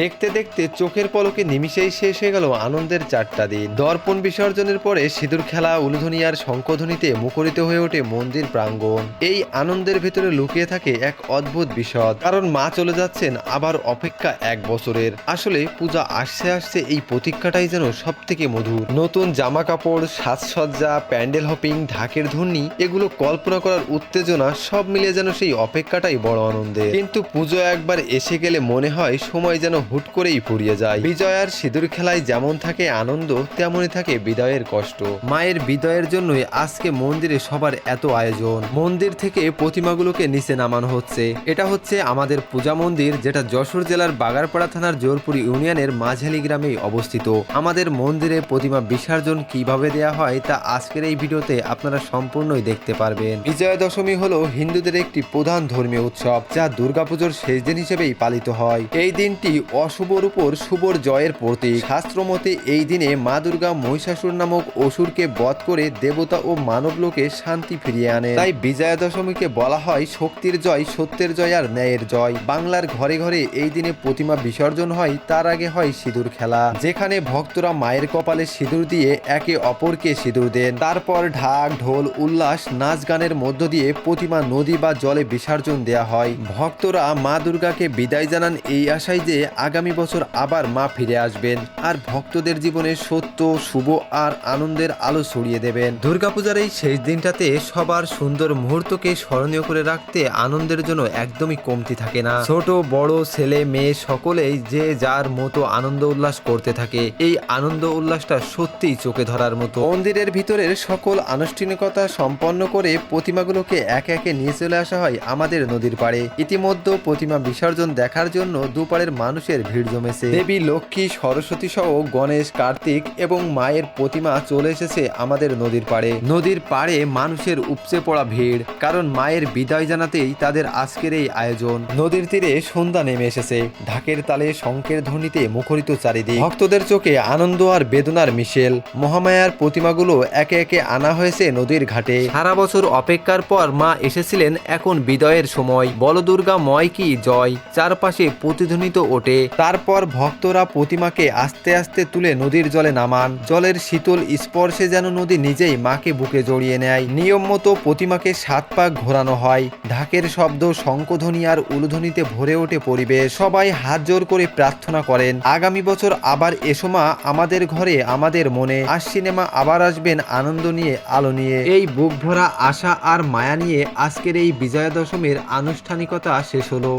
দেখতে দেখতে চোখের পলকে নিমিষেই শেষ হয়ে গেল আনন্দের 4টা দিন। দর্পণ বিসর্জনের পরে সিঁদুর খেলা, উলুধ্বনি আর শঙ্খধ্বনিতে মুখরিত হয়ে ওঠে মন্দির প্রাঙ্গণ। এই আনন্দের ভেতরে লুকিয়ে থাকে এক অদ্ভুত বিষয়, কারণ মা চলে যাচ্ছেন, আবার অপেক্ষা 1 বছরের। আসলে পূজা আসছে আসছে এই প্রতীক্ষাটাই যেন সব থেকে মধুর। নতুন জামা কাপড়, সাজসজ্জা, প্যান্ডেল হপিং, ঢাকের ধ্বনি, এগুলো কল্পনা করার উত্তেজনা সব মিলিয়ে যেন সেই অপেক্ষাটাই বড় আনন্দের। কিন্তু পুজো একবার এসে গেলে মনে হয় সময় যেন হুট করেই ফুরিয়ে যায়। বিজয়ার সিঁদুর খেলায় যেমন থাকে আনন্দ, তেমনই থাকে বিদায়ের কষ্ট। মায়ের বিদায়ের জন্যই আজকে মন্দিরে সবার এত আয়োজন। মন্দির থেকে প্রতিমাগুলোকে নিচে নামানো হচ্ছে। এটা হচ্ছে আমাদের পূজা মন্দির, যেটা যশোর জেলার বাগারপাড়া থানার জোরপুর ইউনিয়নের মাঝালি গ্রামেই অবস্থিত। আমাদের মন্দিরে প্রতিমা বিসর্জন কিভাবে দেয়া হয় তা আজকের এই ভিডিওতে আপনারা সম্পূর্ণই দেখতে পারবেন। বিজয়া দশমী হলো হিন্দুদের একটি প্রধান ধর্মীয় উৎসব, যা দুর্গাপুজোর শেষ দিন হিসেবেই পালিত হয়। এই দিনটি অশুভর উপর শুভর জয়ের প্রতীক। শাস্ত্রমতে এই দিনে মা দুর্গা মহিষাসুর নামক অসুরকে বধ করে দেবতা ও মানবলোকে শান্তি ফিরিয়ে আনে। তাই বিজয়া দশমীকে বলা হয় শক্তির জয়, সত্যের জয় আর ন্যায়ের জয়। বাংলার ঘরে ঘরে এই দিনে প্রতিমা বিসর্জন হয়, তার আগে হয় সিঁদুর খেলা, যেখানে ভক্তরা মায়ের কপালে সিঁদুর দিয়ে একে অপরকে সিঁদুর দেন। তারপর ঢাক, ঢোল, উল্লাস, নাচ গানের মধ্য দিয়ে প্রতিমা নদী বা জলে বিসর্জন দেয়া হয়। ভক্তরা মা দুর্গাকে বিদায় জানান এই আশায় যে আগামী বছর আবার মা ফিরে আসবেন আর ভক্তদের জীবনে সত্য, শুভ আর আনন্দের আলো ছড়িয়ে দেবেন। দুর্গাপূজার এই শেষ দিনটাতে সবার সুন্দর মুহূর্তকে স্মরণীয় করে রাখতে আনন্দের জন্য একদমই কমতি থাকে না। ছোট বড়, ছেলে মেয়ে সকলেই যে যার মতো আনন্দ উল্লাস করতে থাকে। এই আনন্দ উল্লাসটা সত্যিই চোখে ধরার মতো। মন্দিরের ভিতরের সকল আনুষ্ঠানিকতা সম্পন্ন করে প্রতিমাগুলোকে একে একে নিয়ে চলে আসা হয় আমাদের নদীর পাড়ে। ইতিমধ্যে প্রতিমা বিসর্জন দেখার জন্য দুপাড়ের মানুষের ভিড় জমেছে। দেবী লক্ষ্মী, সরস্বতী সহ গণেশ, কার্তিক এবং মায়ের প্রতিমা চলে এসেছে আমাদের নদীর পাড়ে। নদীর পাড়ে মানুষের উপচে পড়া ভিড়, কারণ মায়ের বিদায় জানাতেই তাদের আজকের এই আয়োজন। নদীর তীরে সন্ধ্যা নেমে এসেছে, ঢাকের তালে, শঙ্খের ধ্বনিতে মুখরিত চারিদিক। ভক্তদের চোখে আনন্দ আর বেদনার মিশেল। মহামায়ার প্রতিমাগুলো একে একে আনা হয়েছে নদীর ঘাটে। সারা বছর অপেক্ষার পর মা এসেছিলেন, এখন বিদায়ের সময়। বল দুর্গা ময় কি জয়, চারপাশে প্রতিধ্বনিত ওঠে। তারপর ভক্তরা প্রতিমাকে আস্তে আস্তে তুলে নদীর জলে নামান। জলের শীতল স্পর্শে যেন নদী নিজেই মাকে বুকে জড়িয়ে নেয়। নিয়ম মতো প্রতিমাকে 7 পাক ঘোরানো হয়। ঢাকের শব্দ, শঙ্খধ্বনি আর উলুধ্বনিতে ভরে ওঠে পরিবেশ। সবাই হাত জোর করে প্রার্থনা করেন, আগামী বছর আবার এসো মা আমাদের ঘরে, আমাদের মনে। আর সিনেমা আবার আসবেন আনন্দ নিয়ে, আলো নিয়ে। এই বুক ভরা আশা আর মায়া নিয়ে আজকের এই বিজয়া দশমীর আনুষ্ঠানিকতা শেষ হলো।